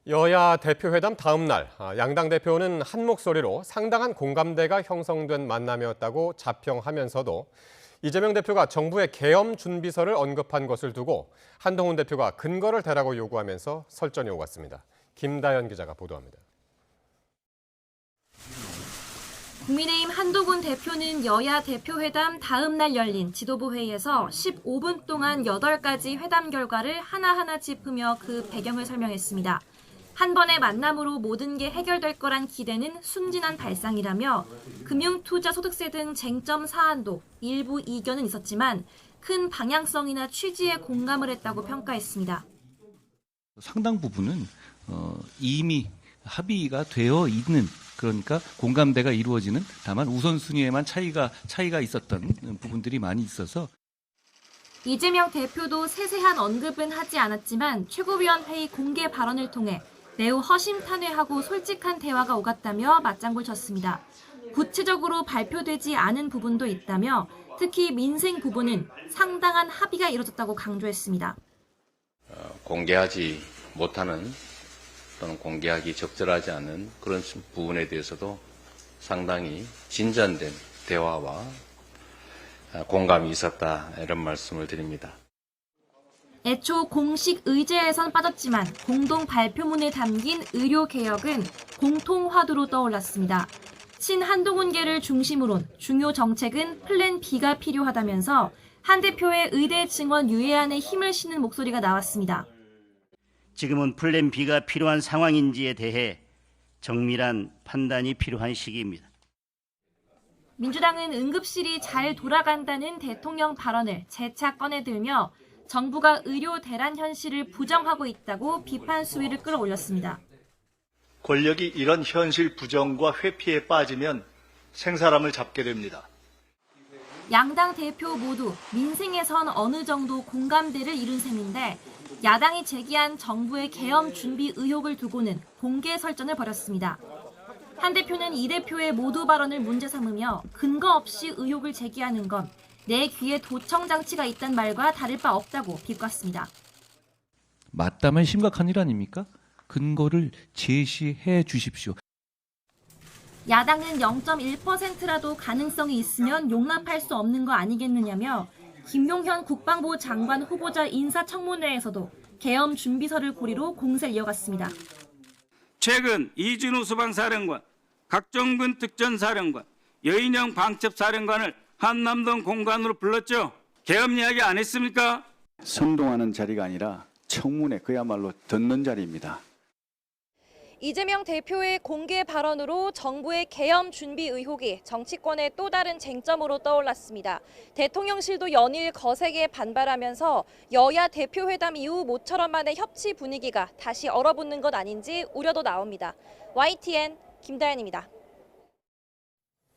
여야 대표회담 다음 날 양당 대표는 한 목소리로 상당한 공감대가 형성된 만남이었다고 자평하면서도 이재명 대표가 정부의 계엄 준비서를 언급한 것을 두고 한동훈 대표가 근거를 대라고 요구하면서 설전이 오갔습니다. 김다연 기자가 보도합니다. 국민의힘 한동훈 대표는 여야 대표회담 다음 날 열린 지도부 회의에서 15분 동안 8가지 회담 결과를 하나하나 짚으며 그 배경을 설명했습니다. 한 번의 만남으로 모든 게 해결될 거란 기대는 순진한 발상이라며 금융투자 소득세 등 쟁점 사안도 일부 이견은 있었지만 큰 방향성이나 취지에 공감을 했다고 평가했습니다. 상당 부분은 이미 합의가 되어 있는, 그러니까 공감대가 이루어지는, 다만 우선순위에만 차이가 있었던 부분들이 많이 있어서. 이재명 대표도 세세한 언급은 하지 않았지만 최고위원회의 공개 발언을 통해 매우 허심탄회하고 솔직한 대화가 오갔다며 맞장구를 쳤습니다. 구체적으로 발표되지 않은 부분도 있다며 특히 민생 부분은 상당한 합의가 이루어졌다고 강조했습니다. 공개하지 못하는 또는 공개하기 적절하지 않은 그런 부분에 대해서도 상당히 진전된 대화와 공감이 있었다, 이런 말씀을 드립니다. 애초 공식 의제에선 빠졌지만 공동 발표문에 담긴 의료개혁은 공통 화두로 떠올랐습니다. 친한동훈계를 중심으로는 중요 정책은 플랜 B가 필요하다면서 한 대표의 의대 증원 유예안에 힘을 실는 목소리가 나왔습니다. 지금은 플랜 B가 필요한 상황인지에 대해 정밀한 판단이 필요한 시기입니다. 민주당은 응급실이 잘 돌아간다는 대통령 발언을 재차 꺼내들며 정부가 의료 대란 현실을 부정하고 있다고 비판 수위를 끌어올렸습니다. 권력이 이런 현실 부정과 회피에 빠지면 생사람을 잡게 됩니다. 양당 대표 모두 민생에선 어느 정도 공감대를 이룬 셈인데 야당이 제기한 정부의 계엄 준비 의혹을 두고는 공개 설전을 벌였습니다. 한 대표는 이 대표의 모두 발언을 문제 삼으며 근거 없이 의혹을 제기하는 건 내 귀에 도청 장치가 있단 말과 다를 바 없다고 비꼬았습니다. 맞다면 심각한 일 아닙니까? 근거를 제시해 주십시오. 야당은 0.1%라도 가능성이 있으면 용납할 수 없는 거 아니겠느냐며 김용현 국방부 장관 후보자 인사청문회에서도 계엄 준비서를 고리로 공세를 이어갔습니다. 최근 이준우 수방사령관, 각종군 특전사령관, 여인영 방첩사령관을 한남동 공관으로 불렀죠. 계엄 이야기 안 했습니까? 선동하는 자리가 아니라 청문회, 그야말로 듣는 자리입니다. 이재명 대표의 공개 발언으로 정부의 계엄 준비 의혹이 정치권의 또 다른 쟁점으로 떠올랐습니다. 대통령실도 연일 거세게 반발하면서 여야 대표회담 이후 모처럼만의 협치 분위기가 다시 얼어붙는 것 아닌지 우려도 나옵니다. YTN 김다연입니다.